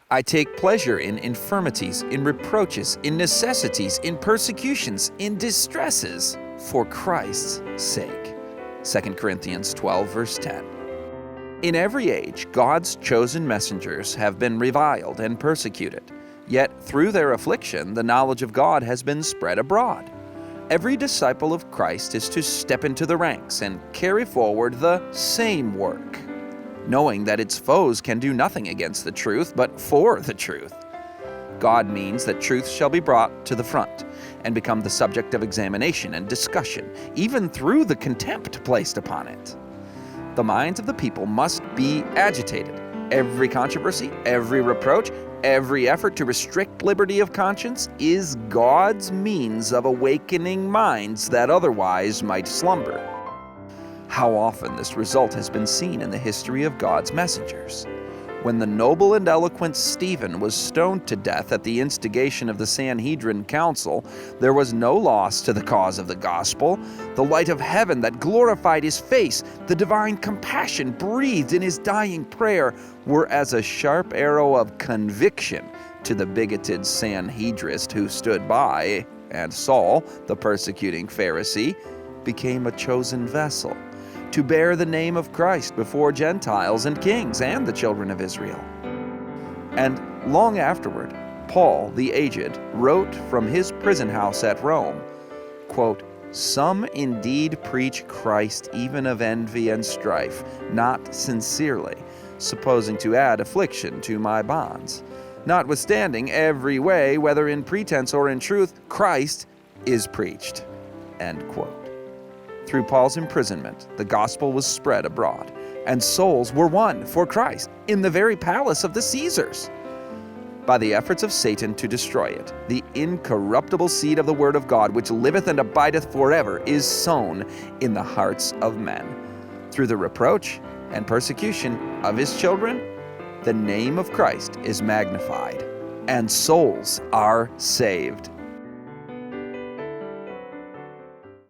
I take pleasure in infirmities, in reproaches, in necessities, in persecutions, in distresses, for Christ's sake. 2 Corinthians 12, verse 10. In every age, God's chosen messengers have been reviled and persecuted. Yet through their affliction, the knowledge of God has been spread abroad. Every disciple of Christ is to step into the ranks and carry forward the same work, knowing that its foes can do nothing against the truth, but for the truth. God means that truth shall be brought to the front and become the subject of examination and discussion, even through the contempt placed upon it. The minds of the people must be agitated. Every controversy, every reproach, every effort to restrict liberty of conscience is God's means of awakening minds that otherwise might slumber. How often this result has been seen in the history of God's messengers. When the noble and eloquent Stephen was stoned to death at the instigation of the Sanhedrin Council, there was no loss to the cause of the gospel. The light of heaven that glorified his face, the divine compassion breathed in his dying prayer, were as a sharp arrow of conviction to the bigoted Sanhedrist who stood by, and Saul, the persecuting Pharisee, became a chosen vessel to bear the name of Christ before Gentiles and kings and the children of Israel. And long afterward, Paul the aged wrote from his prison house at Rome, quote, "Some indeed preach Christ even of envy and strife, not sincerely, supposing to add affliction to my bonds. Notwithstanding, every way, whether in pretense or in truth, Christ is preached." End quote. Through Paul's imprisonment, the gospel was spread abroad, and souls were won for Christ in the very palace of the Caesars. By the efforts of Satan to destroy it, the incorruptible seed of the word of God, which liveth and abideth forever, is sown in the hearts of men. Through the reproach and persecution of his children, the name of Christ is magnified, and souls are saved.